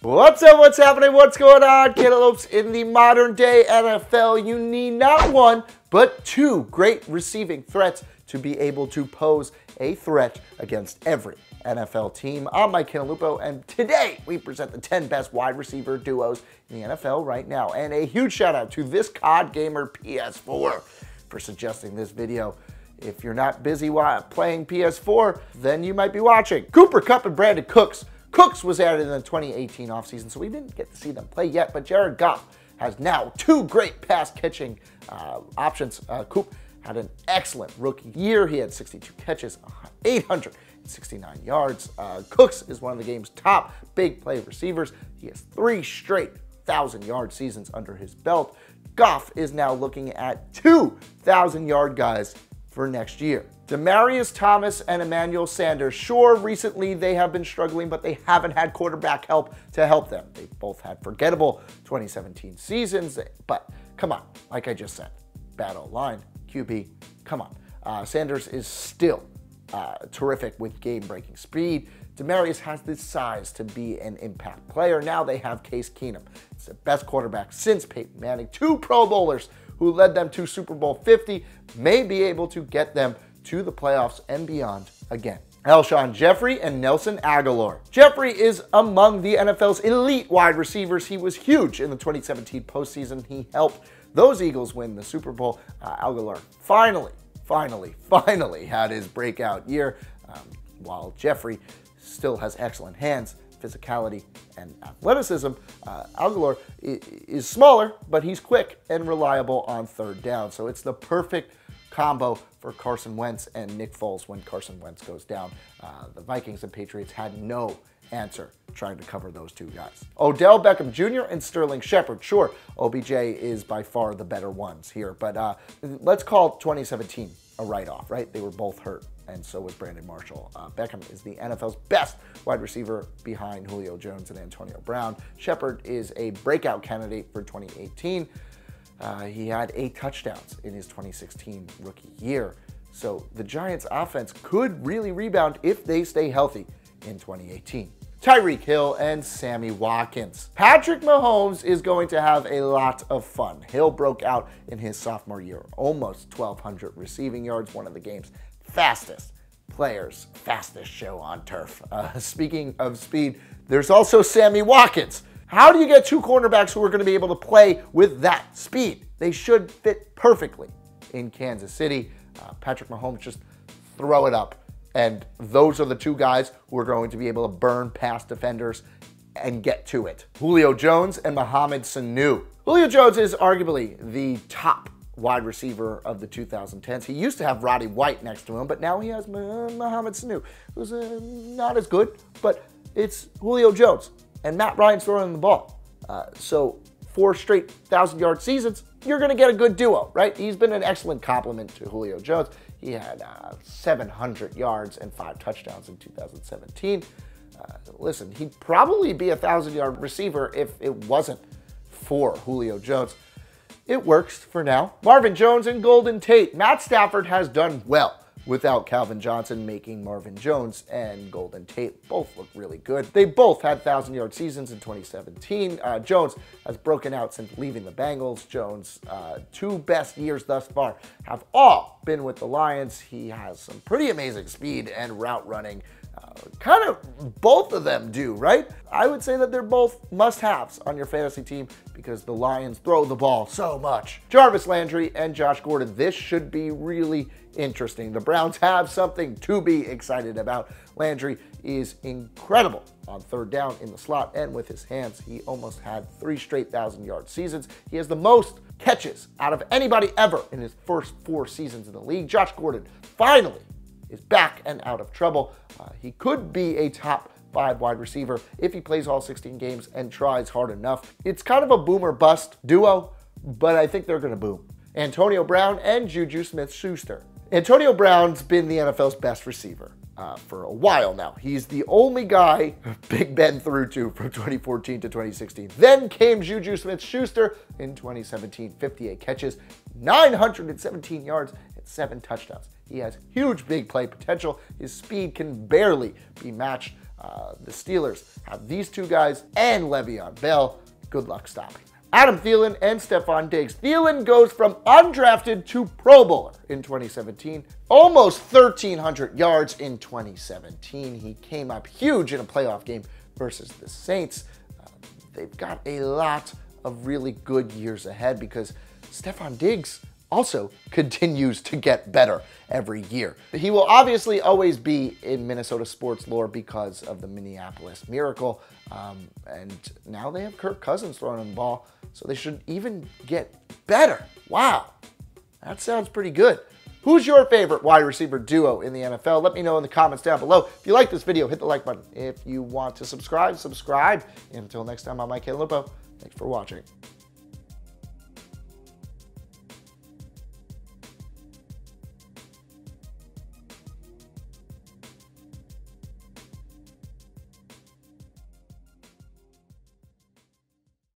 What's up? What's happening? What's going on? Cantaloupes, in the modern day NFL, you need not one, but two great receiving threats to be able to pose a threat against every NFL team. I'm Mike Cantalupo, and today we present the 10 best wide receiver duos in the NFL right now. And a huge shout out to ThisCod Gamer PS4 for suggesting this video. If you're not busy playing PS4, then you might be watching. Cooper, Kupp, and Brandin Cooks was added in the 2018 offseason, so we didn't get to see them play yet, but Jared Goff has now two great pass-catching options. Kupp had an excellent rookie year. He had 62 catches, 869 yards. Cooks is one of the game's top big play receivers. He has 3 straight 1,000-yard seasons under his belt. Goff is now looking at 2,000-yard guys for next year. Demaryius Thomas and Emmanuel Sanders. Sure, recently they have been struggling, but they haven't had quarterback help to help them. They both had forgettable 2017 seasons, but come on, like I just said, bad O-line, QB, come on. Sanders is still terrific with game-breaking speed. Demaryius has the size to be an impact player. Now they have Case Keenum. It's the best quarterback since Peyton Manning. 2 Pro Bowlers who led them to Super Bowl 50 may be able to get them to the playoffs and beyond again. Alshon, Jeffery, and Nelson Agholor. Jeffery is among the NFL's elite wide receivers. He was huge in the 2017 postseason. He helped those Eagles win the Super Bowl. Agholor finally had his breakout year, while Jeffery still has excellent hands, physicality, and athleticism. Agholor is smaller, but he's quick and reliable on third down. So it's the perfect combo for Carson Wentz and Nick Foles when Carson Wentz goes down. The Vikings and Patriots had no answer trying to cover those two guys. Odell, Beckham Jr., and Sterling Shepard. Sure, OBJ is by far the better ones here, but let's call 2017 a write-off, right? They were both hurt, and so was Brandin Marshall. Beckham is the NFL's best wide receiver behind Julio Jones and Antonio Brown. Shepard is a breakout candidate for 2018. He had 8 touchdowns in his 2016 rookie year. So the Giants' offense could really rebound if they stay healthy in 2018. Tyreek Hill and Sammy Watkins. Patrick Mahomes is going to have a lot of fun. Hill broke out in his sophomore year, almost 1,200 receiving yards, one of the game's fastest players, fastest show on turf. Speaking of speed, there's also Sammy Watkins. How do you get 2 cornerbacks who are going to be able to play with that speed? They should fit perfectly in Kansas City. Patrick Mahomes, just throw it up. And those are the 2 guys who are going to be able to burn past defenders and get to it. Julio Jones and Mohamed Sanu. Julio Jones is arguably the top wide receiver of the 2010s. He used to have Roddy White next to him, but now he has Mohamed Sanu, who's not as good, but it's Julio Jones. And Matt Ryan's throwing the ball. So 4 straight 1,000-yard seasons, you're going to get a good duo, right? He's been an excellent complement to Julio Jones. He had 700 yards and 5 touchdowns in 2017. Listen, he'd probably be a 1,000-yard receiver if it wasn't for Julio Jones. It works for now. Marvin Jones and Golden Tate. Matt Stafford has done well without Calvin Johnson, making Marvin Jones and Golden Tate both look really good. They both had 1,000-yard seasons in 2017. Jones has broken out since leaving the Bengals. Jones' 2 best years thus far have all been with the Lions. He has some pretty amazing speed and route running. Kind of both of them do, right? I would say that they're both must-haves on your fantasy team because the Lions throw the ball so much. Jarvis Landry and Josh Gordon. This should be really interesting. The Browns have something to be excited about. Landry is incredible on third down in the slot and with his hands. He almost had 3 straight 1,000-yard seasons. He has the most catches out of anybody ever in his first 4 seasons in the league. Josh Gordon finally is back and out of trouble. He could be a top 5 wide receiver if he plays all 16 games and tries hard enough. It's kind of a boom or bust duo, but I think they're going to boom. Antonio Brown and JuJu Smith-Schuster. Antonio Brown's been the NFL's best receiver for a while now. He's the only guy Big Ben threw to from 2014 to 2016. Then came JuJu Smith-Schuster in 2017, 58 catches, 917 yards, and 7 touchdowns. He has huge big play potential. His speed can barely be matched The Steelers have these two guys and Le'Veon Bell. Good luck stopping them. Adam Thielen and Stefon Diggs. Thielen goes from undrafted to Pro Bowler in 2017. Almost 1,300 yards in 2017. He came up huge in a playoff game versus the Saints. They've got a lot of really good years ahead because Stefon Diggs also continues to get better every year. He will obviously always be in Minnesota sports lore because of the Minneapolis Miracle. And now they have Kirk Cousins throwing the ball, so they should even get better. Wow, that sounds pretty good. Who's your favorite wide receiver duo in the NFL? Let me know in the comments down below. If you like this video, hit the like button. If you want to subscribe, subscribe. And until next time, I'm Mike Cantalupo. Thanks for watching.